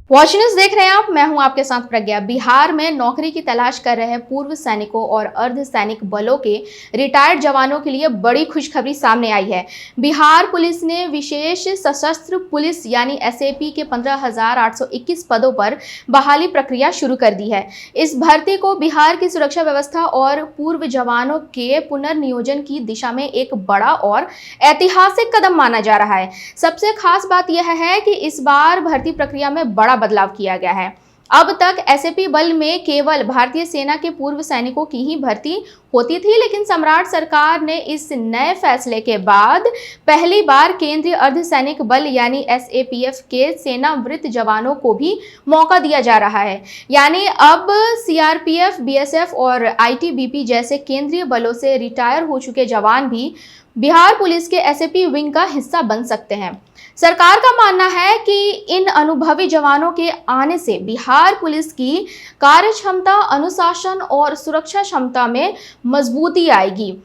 Watch news देख रहे हैं आप। मैं हूं आपके साथ प्रज्ञा। बिहार में नौकरी की तलाश कर रहे पूर्व सैनिकों और अर्धसैनिक बलों के रिटायर्ड जवानों के लिए बड़ी खुशखबरी सामने आई है। बिहार पुलिस ने विशेष सशस्त्र पुलिस यानी एसएपी के 15,821 पदों पर बहाली प्रक्रिया शुरू कर दी है। इस भर्ती को बिहार की सुरक्षा व्यवस्था और पूर्व जवानों के पुनर्नियोजन की दिशा में एक बड़ा और ऐतिहासिक कदम माना जा रहा है। सबसे खास बात यह है कि इस बार भर्ती प्रक्रिया में बड़ा बदलाव किया गया है। अब तक एसएपी बल में केवल भारतीय सेना के पूर्व सैनिकों की ही भर्ती होती थी, लेकिन सम्राट सरकार ने इस नए फैसले के बाद पहली बार केंद्रीय अर्धसैनिक बल यानी एसएपीएफ के सेनावृत्त जवानों को भी मौका दिया जा रहा है। यानी अब सीआरपीएफ, बीएसएफ और आईटीबीपी जैसे केंद्रीय बलों से रिटायर हो चुके जवान भी बिहार पुलिस के एसएपी विंग का हिस्सा बन सकते हैं। सरकार का मानना है कि इन अनुभवी जवानों के आने से बिहार पुलिस की कार्यक्षमता, अनुशासन और सुरक्षा क्षमता में मजबूती आएगी।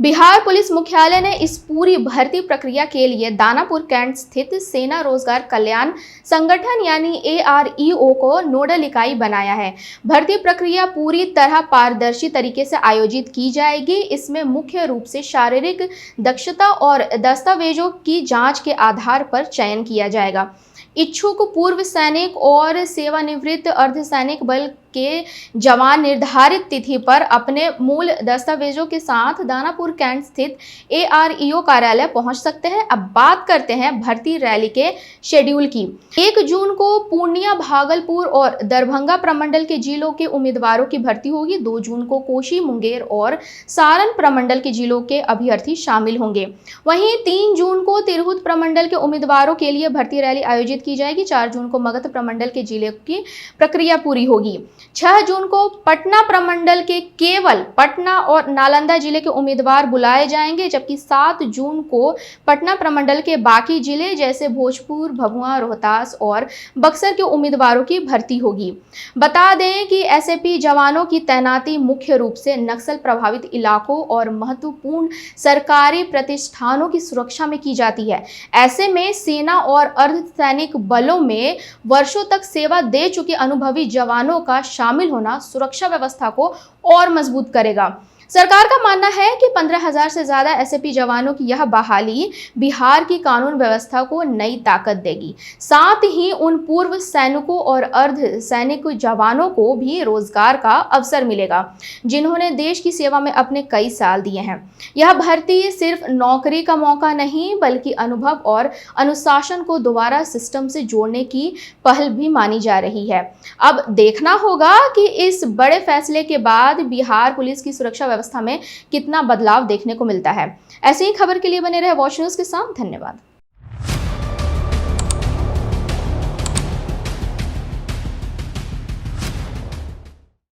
बिहार पुलिस मुख्यालय ने इस पूरी भर्ती प्रक्रिया के लिए दानापुर कैंट स्थित सेना रोजगार कल्याण संगठन यानी AREO को नोडल इकाई बनाया है। भर्ती प्रक्रिया पूरी तरह पारदर्शी तरीके से आयोजित की जाएगी। इसमें मुख्य रूप से शारीरिक दक्षता और दस्तावेजों की जांच के आधार पर चयन किया जाएगा। इच्छुक पूर्व सैनिक और सेवानिवृत्त अर्धसैनिक बल के जवान निर्धारित तिथि पर अपने मूल दस्तावेजों के साथ दानापुर कैंट स्थित AREO कार्यालय पहुंच सकते हैं। अब बात करते हैं भर्ती रैली के शेड्यूल की। 1 जून को पूर्णिया, भागलपुर और दरभंगा प्रमंडल के जिलों के उम्मीदवारों की भर्ती होगी। 2 जून को कोशी, मुंगेर और सारण प्रमंडल के जिलों के अभ्यर्थी शामिल होंगे। वहीं 3 जून को तिरहुत प्रमंडल के उम्मीदवारों के लिए भर्ती रैली आयोजित की जाएगी। 4 जून को मगध प्रमंडल के जिले की प्रक्रिया पूरी होगी। 6 जून को पटना प्रमंडल के केवल पटना और नालंदा जिले के उम्मीदवार बुलाए जाएंगे, जबकि 7 जून को पटना प्रमंडल के बाकी जिले जैसे भोजपुर, भभुआ, रोहतास और बक्सर के उम्मीदवारों की भर्ती होगी। बता दें कि एसएपी जवानों की तैनाती मुख्य रूप से नक्सल प्रभावित इलाकों और महत्वपूर्ण सरकारी प्रतिष्ठानों की सुरक्षा में की जाती है। ऐसे में सेना और अर्धसैनिक बलों में वर्षों तक सेवा दे चुके अनुभवी जवानों का शामिल होना सुरक्षा व्यवस्था को और मजबूत करेगा। सरकार का मानना है कि 15,000 से ज्यादा एसएपी जवानों की यह बहाली बिहार की कानून व्यवस्था को नई ताकत देगी। साथ ही उन पूर्व सैनिकों और अर्धसैनिक जवानों को भी रोजगार का अवसर मिलेगा जिन्होंने देश की सेवा में अपने कई साल दिए हैं। यह भर्ती सिर्फ नौकरी का मौका नहीं, बल्कि अनुभव और अनुशासन को दोबारा सिस्टम से जोड़ने की पहल भी मानी जा रही है। अब देखना होगा कि इस बड़े फैसले के बाद बिहार पुलिस की सुरक्षा व्यवस्था में कितना बदलाव देखने को मिलता है। ऐसी ही खबर के लिए बने रहे वॉच न्यूज के साथ। धन्यवाद।